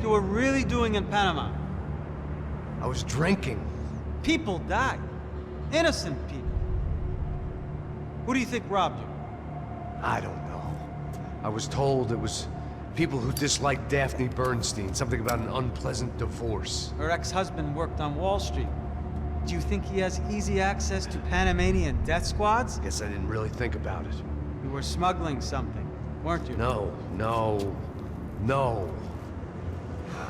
you were really doing in Panama? I was drinking. People died. Innocent people. Who do you think robbed you? I don't know. I was told it was people who disliked Daphne Bernstein, something about an unpleasant divorce. Her ex-husband worked on Wall Street. Do you think he has easy access to Panamanian death squads? Guess I didn't really think about it. You were smuggling something, weren't you? No.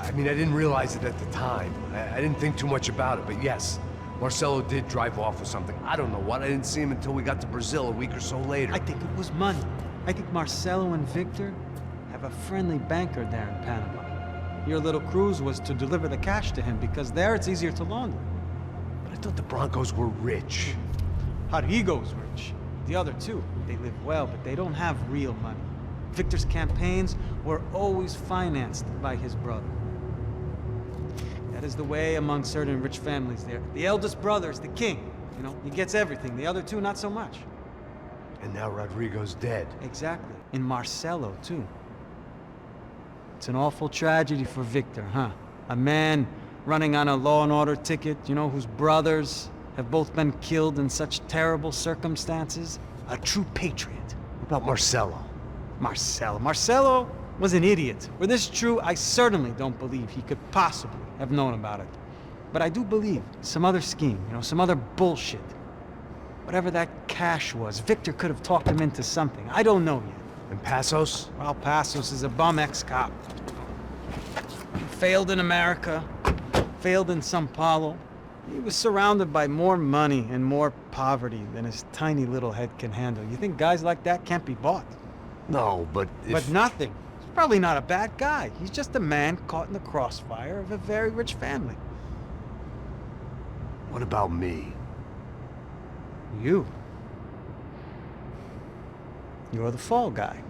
I mean, I didn't realize it at the time. I didn't think too much about it, but yes, Marcelo did drive off with something. I don't know what. I didn't see him until we got to Brazil a week or so later. I think it was money. I think Marcelo and Victor have a friendly banker there in Panama. Your little cruise was to deliver the cash to him because there it's easier to launder. But I thought the Broncos were rich. Rodrigo's rich. The other two, they live well, but they don't have real money. Victor's campaigns were always financed by his brother. That is the way among certain rich families there. The eldest brother is the king. You know, he gets everything. The other two, not so much. And now Rodrigo's dead. Exactly. And Marcelo, too. It's an awful tragedy for Victor, huh? A man running on a law and order ticket, you know, whose brothers have both been killed in such terrible circumstances. A true patriot. What about Marcelo? Marcelo was an idiot. Were this true, I certainly don't believe he could possibly have known about it. But I do believe some other scheme, you know, some other bullshit. Whatever that cash was, Victor could have talked him into something. I don't know yet. And Passos? Well, Passos is a bum ex-cop. He failed in America, failed in Sao Paulo. He was surrounded by more money and more poverty than his tiny little head can handle. You think guys like that can't be bought? No, but if... But nothing. He's probably not a bad guy. He's just a man caught in the crossfire of a very rich family. What about me? You. You're the fall guy.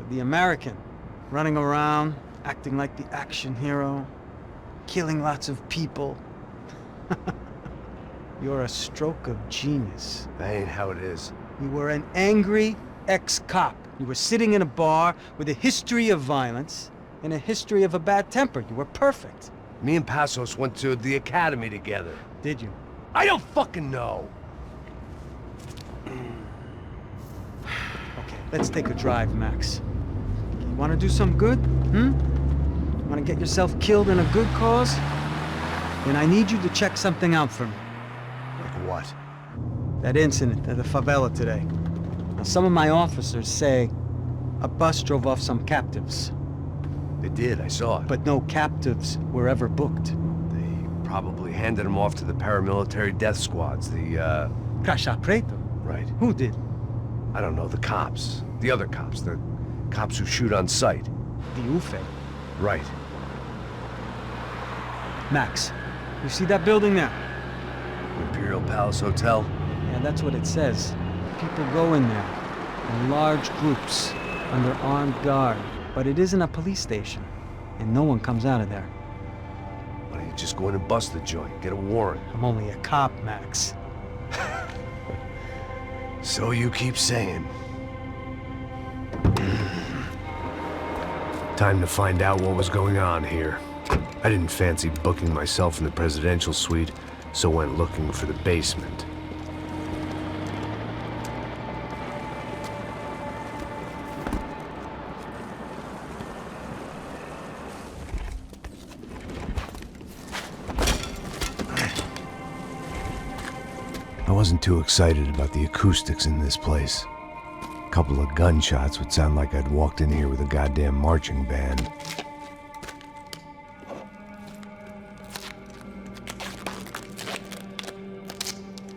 The American. Running around, acting like the action hero. Killing lots of people. You're a stroke of genius. That ain't how it is. You were an angry ex-cop. You were sitting in a bar with a history of violence and a history of a bad temper. You were perfect. Me and Passos went to the academy together. Did you? I don't fucking know. Okay, let's take a drive, Max. You want to do some good? You want to get yourself killed in a good cause? Then I need you to check something out for me. Like what? That incident at the favela today. Now, some of my officers say a bus drove off some captives. They did, I saw it. But no captives were ever booked. They probably handed them off to the paramilitary death squads, the, Caixa Preto? Right. Who did? I don't know, the cops. The other cops, the cops who shoot on sight. The UFE. Right. Max, you see that building there? Imperial Palace Hotel? Yeah, that's what it says. People go in there, in large groups, under armed guard. But it isn't a police station, and no one comes out of there. Why don't you just go in and bust the joint, get a warrant? I'm only a cop, Max. So you keep saying. Time to find out what was going on here. I didn't fancy booking myself in the presidential suite, so went looking for the basement. I wasn't too excited about the acoustics in this place. A couple of gunshots would sound like I'd walked in here with a goddamn marching band.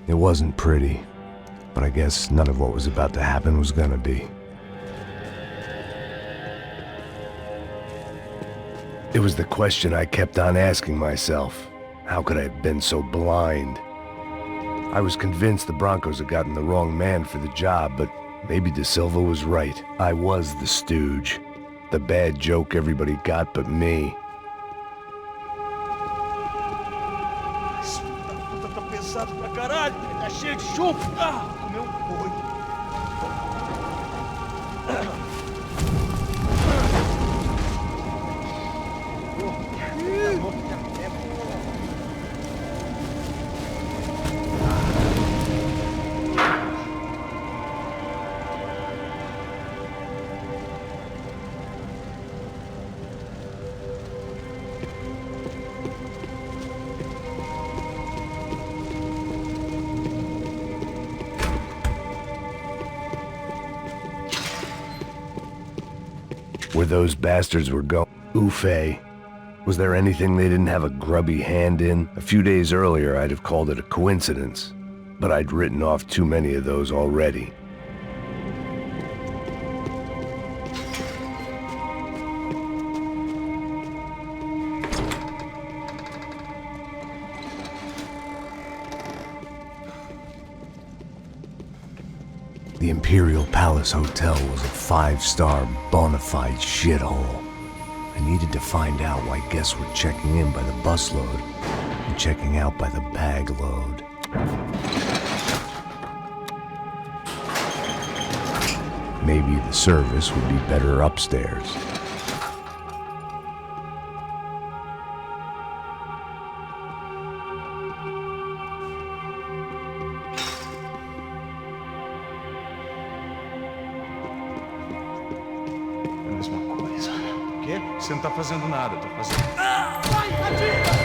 It wasn't pretty, but I guess none of what was about to happen was gonna be. It was the question I kept on asking myself. How could I have been so blind? I was convinced the Broncos had gotten the wrong man for the job, but maybe De Silva was right. I was the stooge. The bad joke everybody got but me. Where those bastards were going. Oof. Was there anything they didn't have a grubby hand in? A few days earlier, I'd have called it a coincidence, but I'd written off too many of those already. The Imperial Palace Hotel was a 5-star bona fide shithole. I needed to find out why guests were checking in by the busload and checking out by the bag load. Maybe the service would be better upstairs. Você não tá fazendo nada, eu tô fazendo. Vai, atira!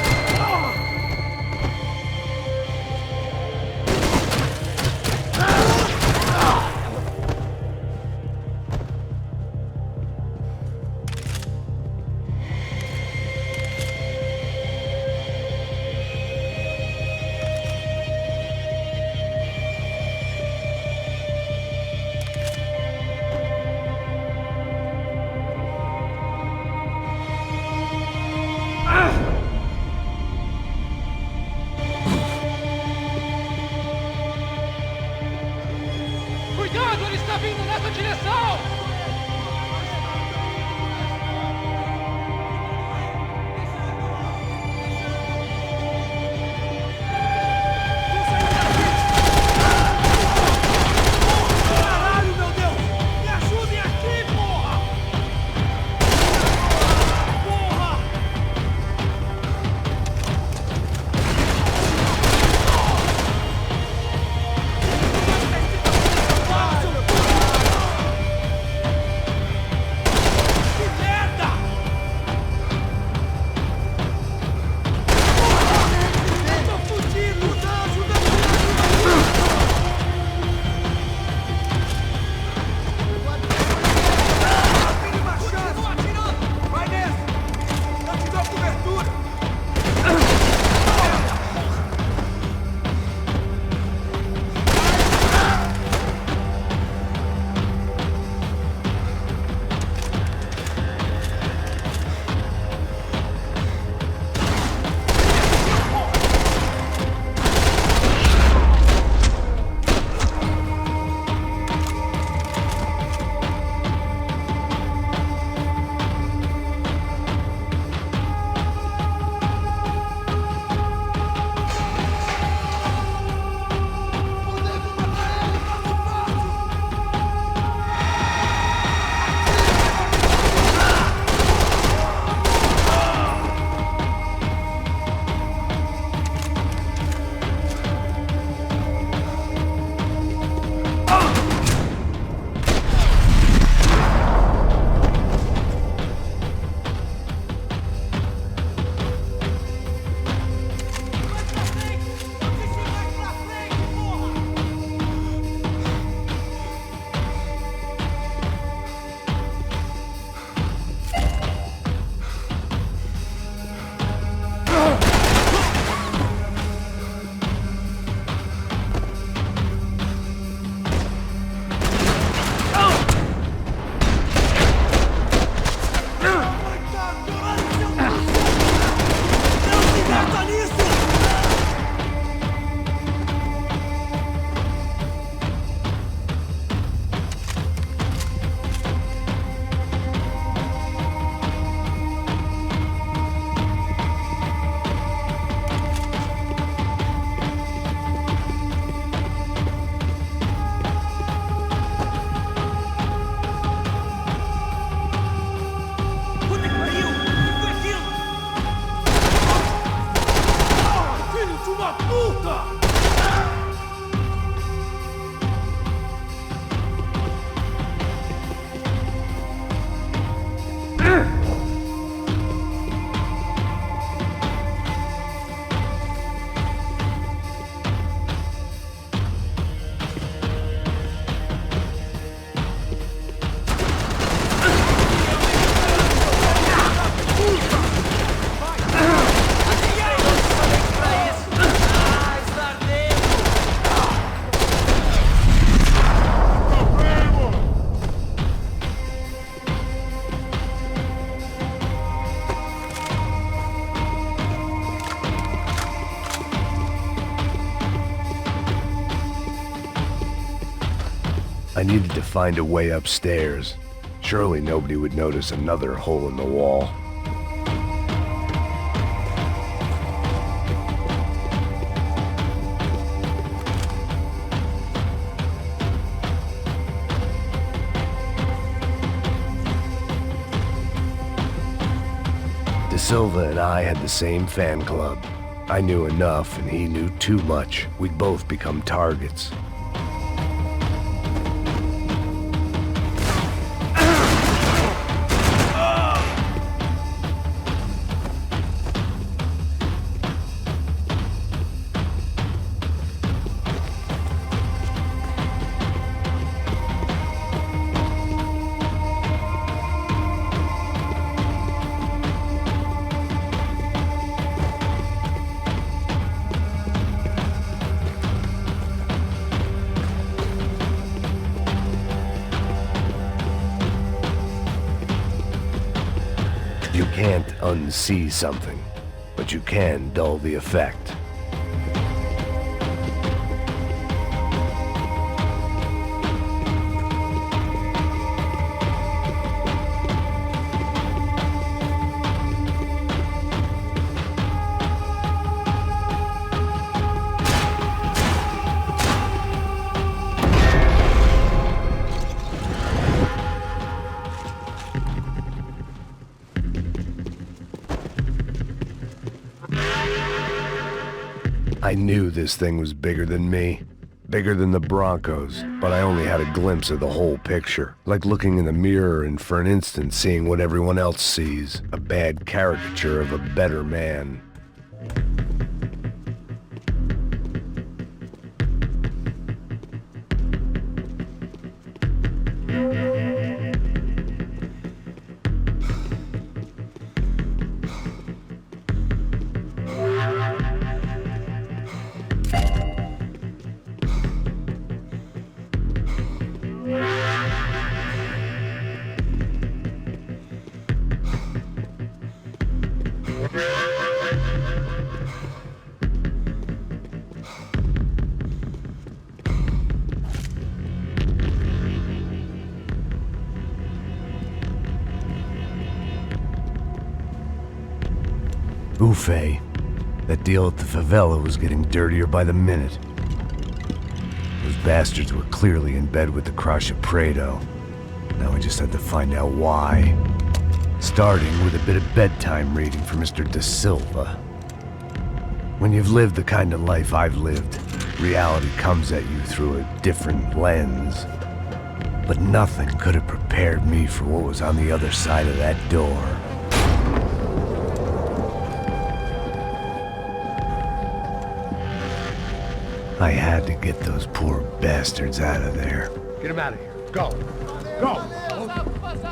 I needed to find a way upstairs. Surely nobody would notice another hole in the wall. De Silva and I had the same fan club. I knew enough and he knew too much. We'd both become targets. You can't unsee something, but you can dull the effect. I knew this thing was bigger than me, bigger than the Broncos, but I only had a glimpse of the whole picture, like looking in the mirror and for an instant seeing what everyone else sees, a bad caricature of a better man. Buffet. That deal at the favela was getting dirtier by the minute. Those bastards were clearly in bed with the Crush of Prado. Now I just had to find out why. Starting with a bit of bedtime reading for Mr. De Silva. When you've lived the kind of life I've lived, reality comes at you through a different lens. But nothing could have prepared me for what was on the other side of that door. I had to get those poor bastards out of there. Get him out of here. Go. Go.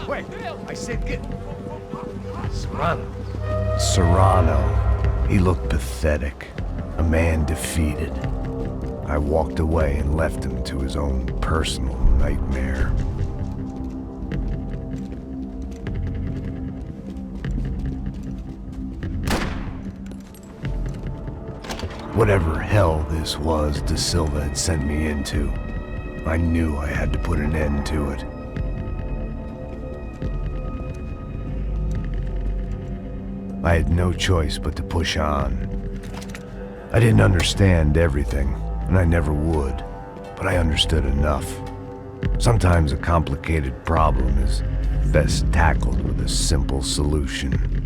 Wait. I said get... Serrano. Serrano. He looked pathetic. A man defeated. I walked away and left him to his own personal nightmare. Whatever hell this was De Silva had sent me into, I knew I had to put an end to it. I had no choice but to push on. I didn't understand everything, and I never would, but I understood enough. Sometimes a complicated problem is best tackled with a simple solution.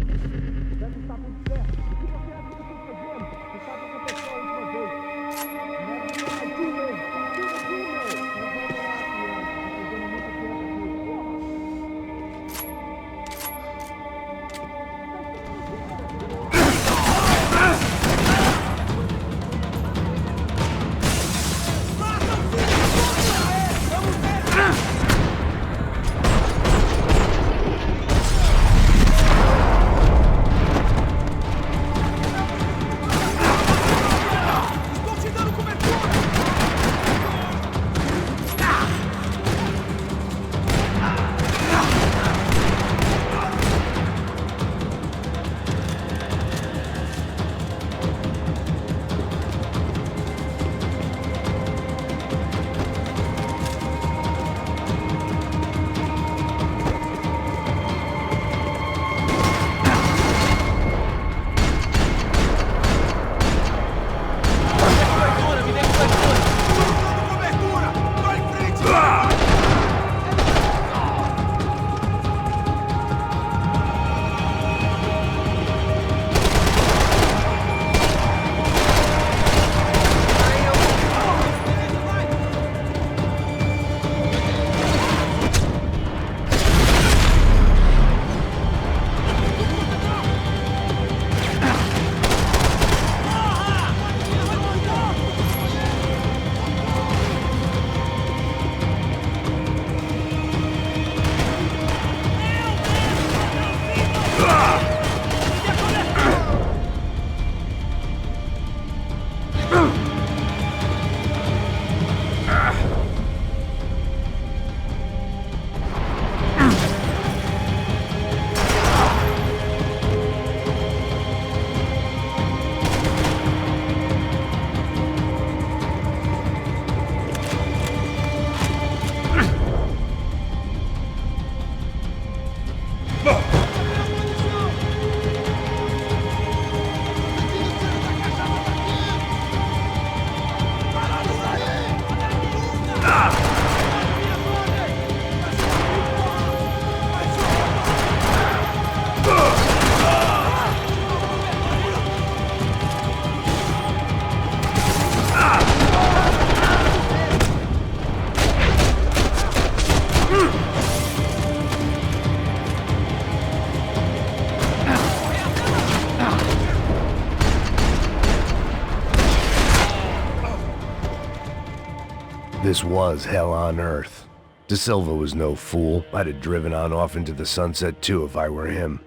This was hell on earth. De Silva was no fool. I'd have driven on off into the sunset too if I were him.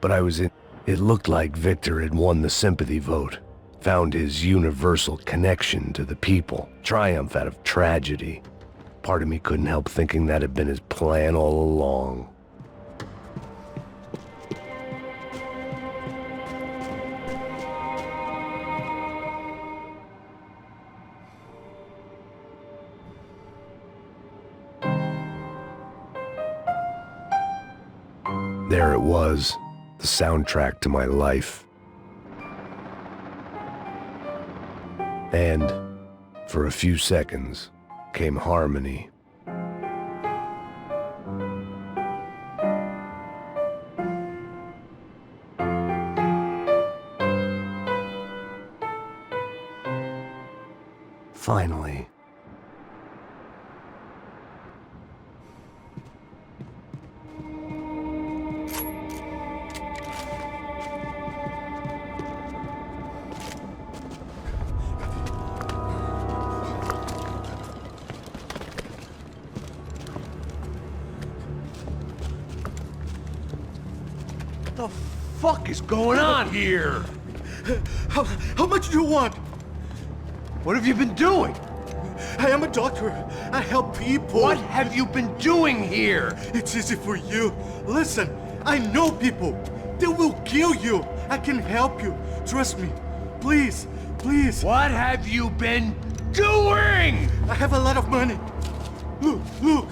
But I was in... It looked like Victor had won the sympathy vote. Found his universal connection to the people. Triumph out of tragedy. Part of me couldn't help thinking that had been his plan all along. There it was, the soundtrack to my life. And, for a few seconds, came harmony. Finally. What the fuck is going on here? How much do you want? What have you been doing? I am a doctor. I help people. What have you been doing here? It's easy for you. Listen, I know people. They will kill you. I can help you. Trust me. Please, please. What have you been doing? I have a lot of money. Look, look.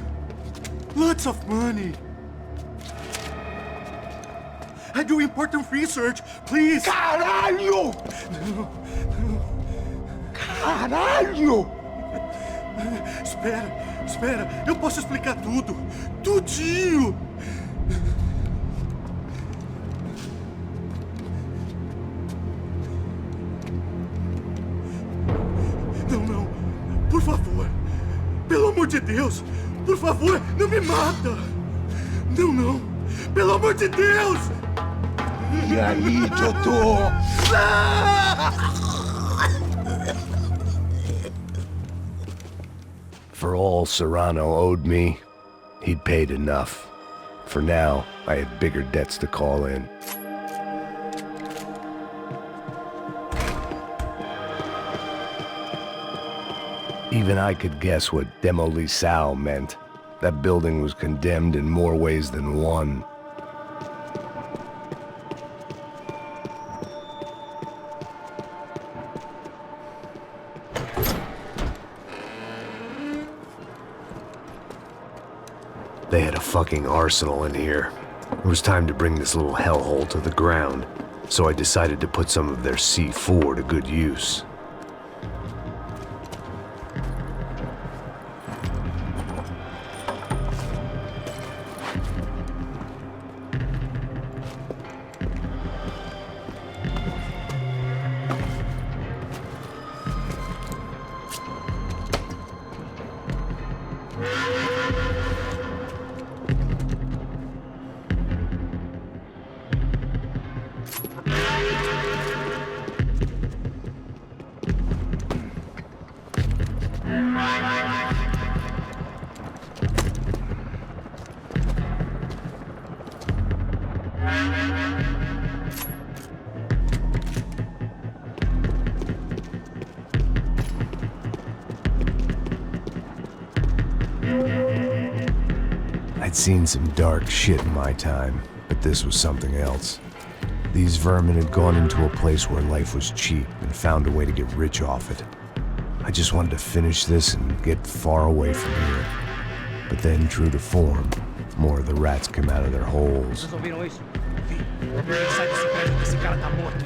Lots of money. I do important research. Please. Caralho! Caralho! Espera, espera. Eu posso explicar tudo. Tudinho. Não, não. Por favor. Pelo amor de Deus. Por favor, não me mata. Não, não. Pelo amor de Deus. E aí, doutor? For all Serrano owed me, he'd paid enough. For now, I had bigger debts to call in. Even I could guess what demolição meant. That building was condemned in more ways than one. They had a fucking arsenal in here. It was time to bring this little hellhole to the ground, so I decided to put some of their C4 to good use. I'd seen some dark shit in my time, but this was something else. These vermin had gone into a place where life was cheap and found a way to get rich off it. I just wanted to finish this and get far away from here. But then, true to form, more of the rats came out of their holes. Vocês ouviram isso? Vi. Sai desse prédio que esse cara tá morto.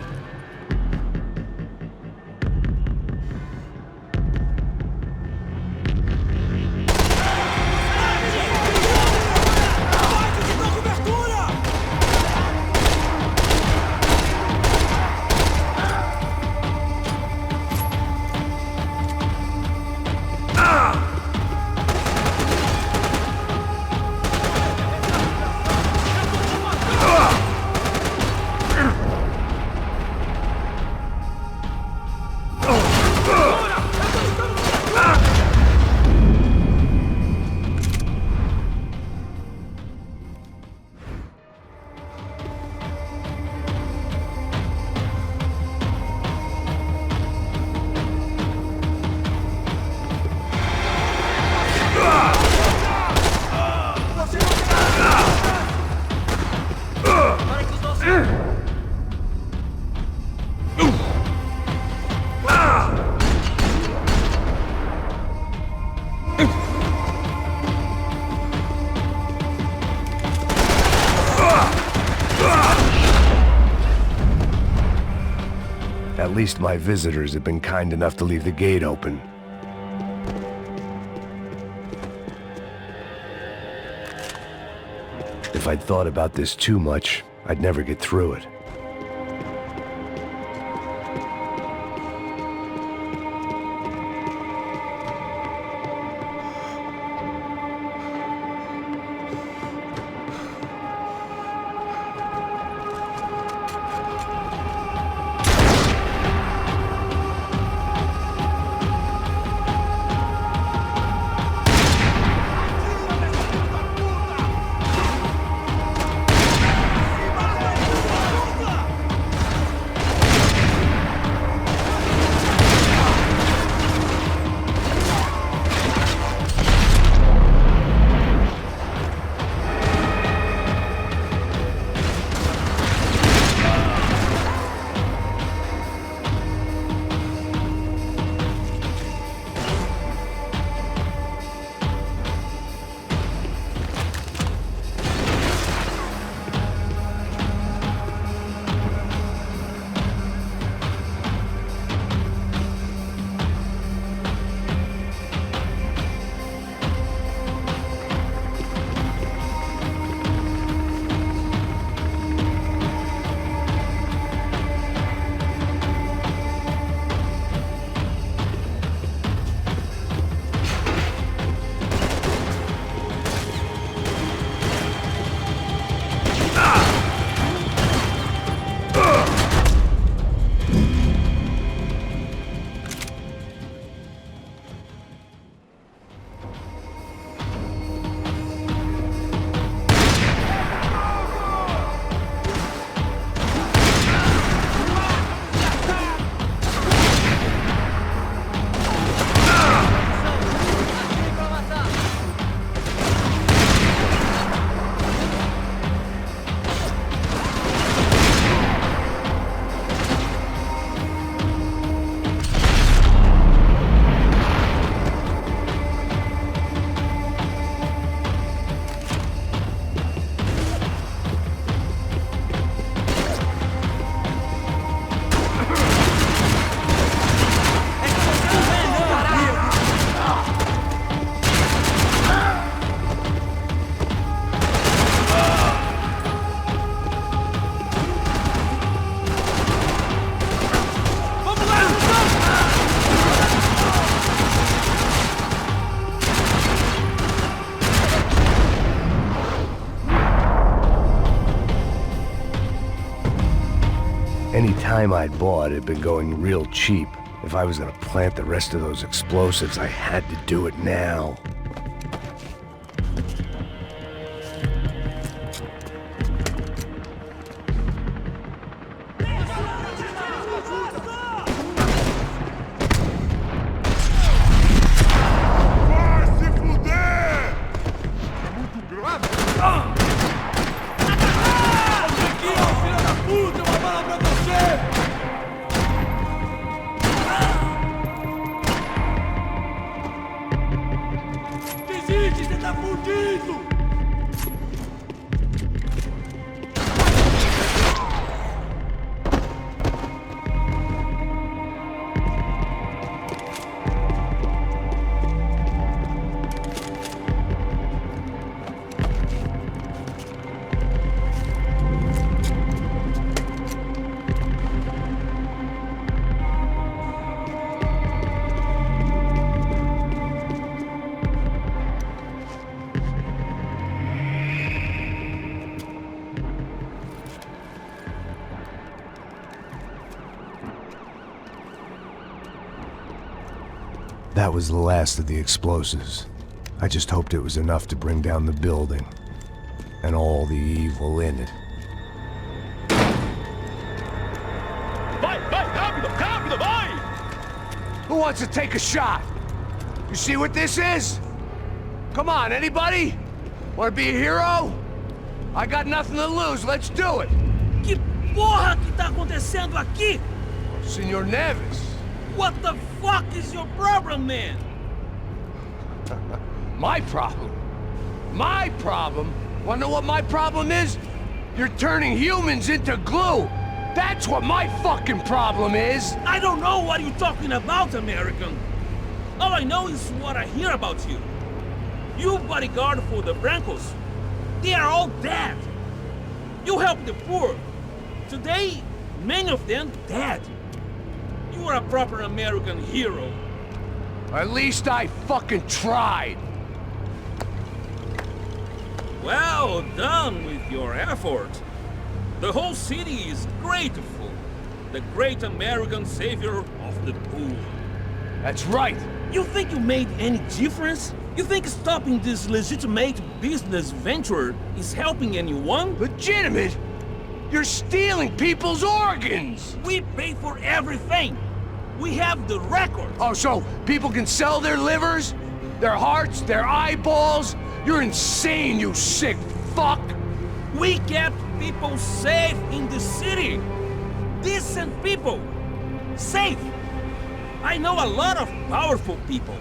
At least my visitors have been kind enough to leave the gate open. If I'd thought about this too much, I'd never get through it. Any time I'd bought had been going real cheap. If I was gonna plant the rest of those explosives, I had to do it now. That was the last of the explosives. I just hoped it was enough to bring down the building and all the evil in it. Vai, rápido, rápido, vai! Who wants to take a shot? You see what this is? Come on, anybody? Want to be a hero? I got nothing to lose, let's do it! Que porra que tá acontecendo aqui? Senor Neves. What the fuck is your problem, man? My problem? My problem? Wanna know what my problem is? You're turning humans into glue! That's what my fucking problem is! I don't know what you're talking about, American. All I know is what I hear about you. You bodyguard for the Brancos. They are all dead. You help the poor. Today, many of them dead. You are a proper American hero. At least I fucking tried. Well done with your effort. The whole city is grateful. The great American savior of the poor. That's right. You think you made any difference? You think stopping this legitimate business venture is helping anyone? Legitimate? You're stealing people's organs! We pay for everything. We have the record. Oh, so people can sell their livers? Their hearts? Their eyeballs? You're insane, you sick fuck! We kept people safe in the city. Decent people. Safe. I know a lot of powerful people.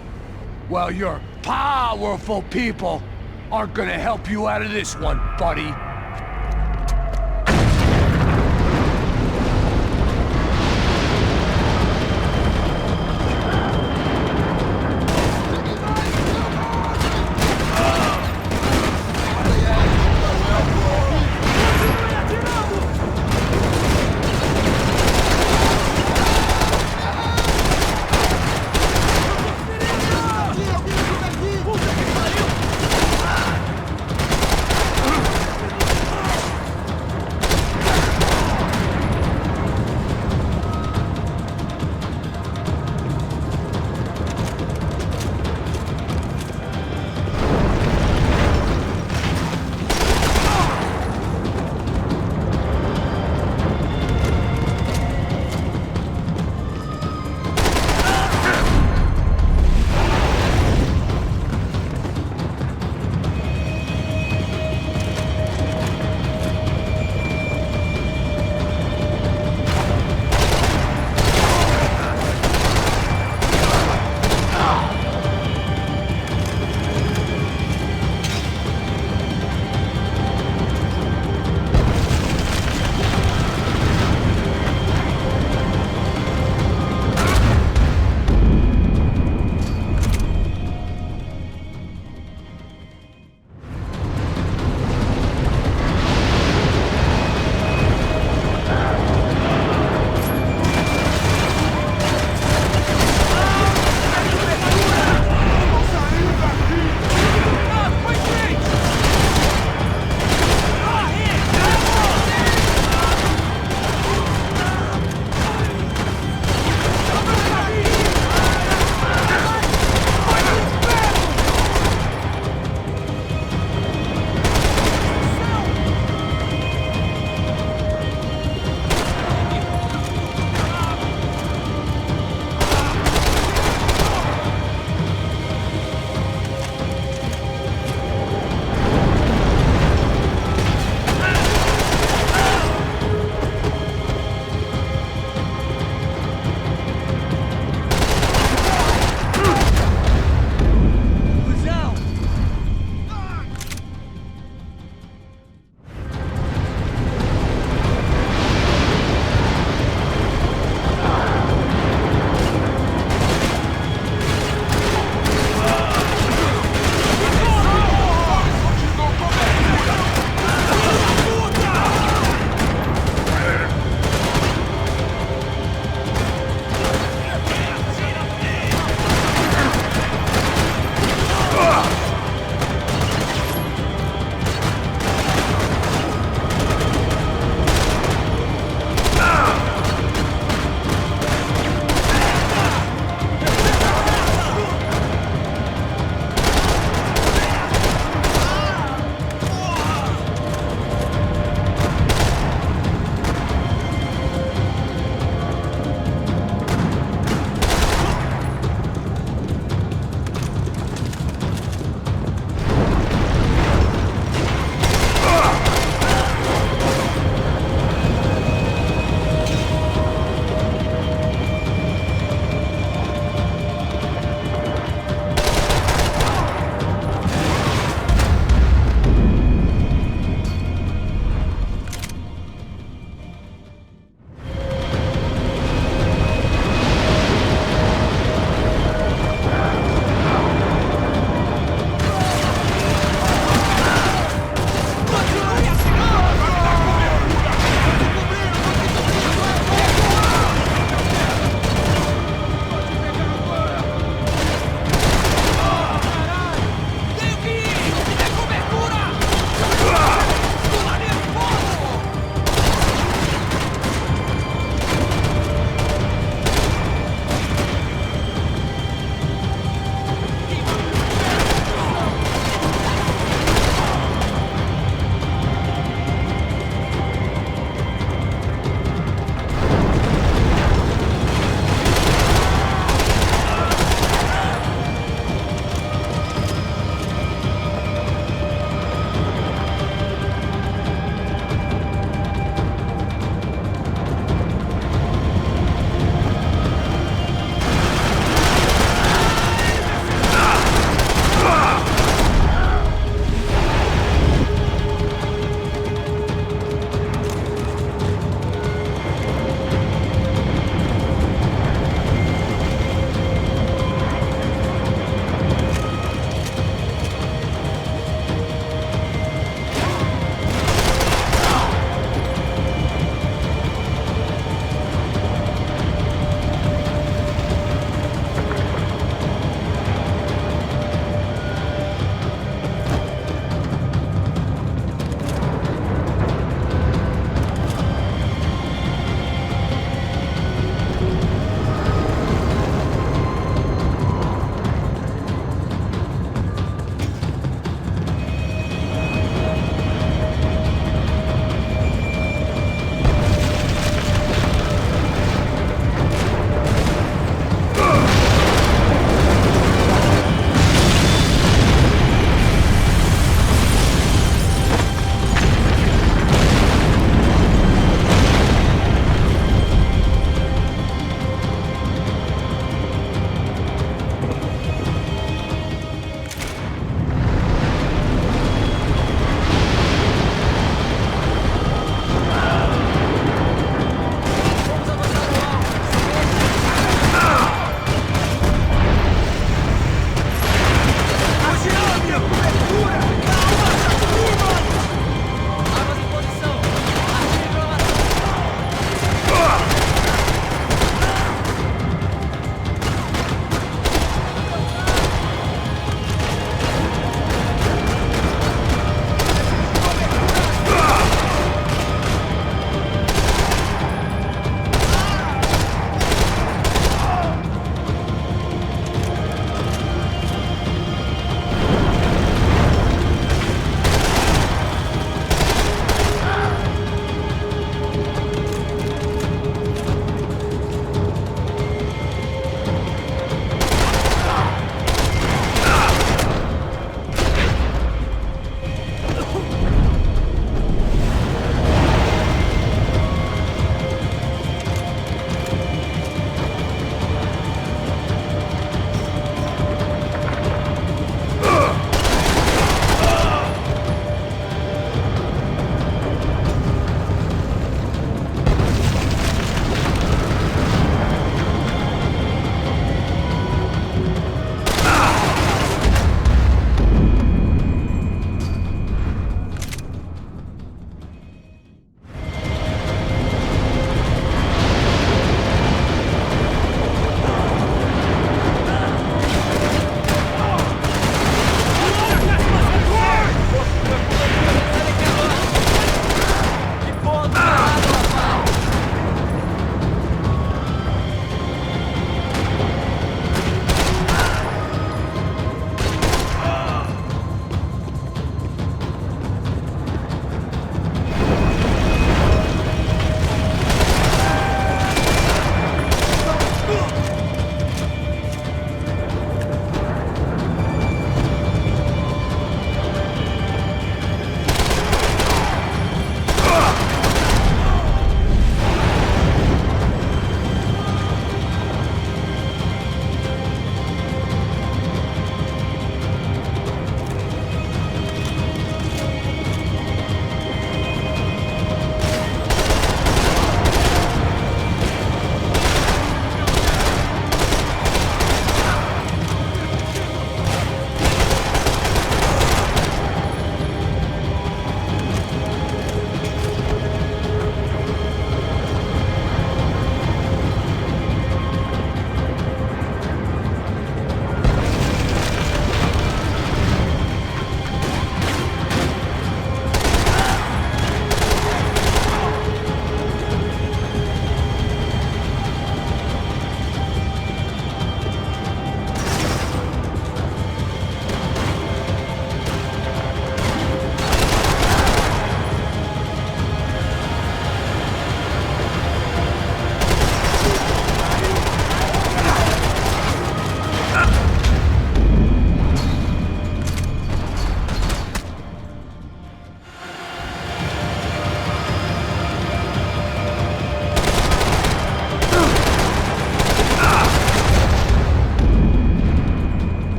Well, your powerful people aren't gonna help you out of this one, buddy.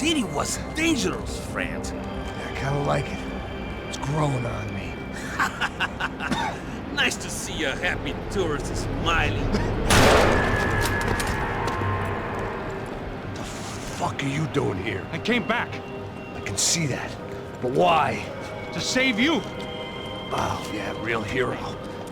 city was dangerous, friend. I kinda like it. It's growing on me. Nice to see a happy tourist smiling. The fuck are you doing here? I came back I can see that. But why? to save you. Oh, yeah, real hero.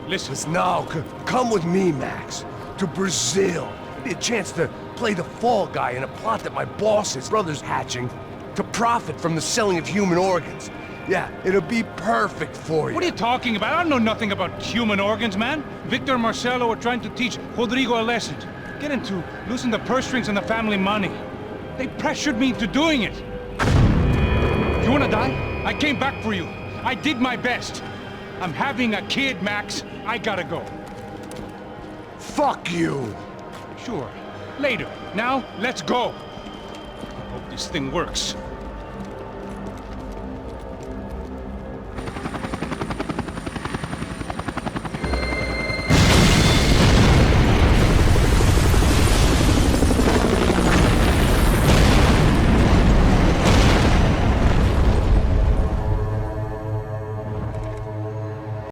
Listen, No, come with me, Max. To Brazil. Be a chance to play the fall guy in a plot that my boss's brother's hatching to profit from the selling of human organs. Yeah, it'll be perfect for you. what are you talking about? I don't know nothing about human organs, man. Victor and Marcelo are trying to teach Rodrigo a lesson. Get him to loosen the purse strings and the family money. They pressured me into doing it. You wanna die? I came back for you. I did my best. I'm having a kid, Max. I gotta go. Fuck you! Sure. Later. Now, let's go. Hope this thing works.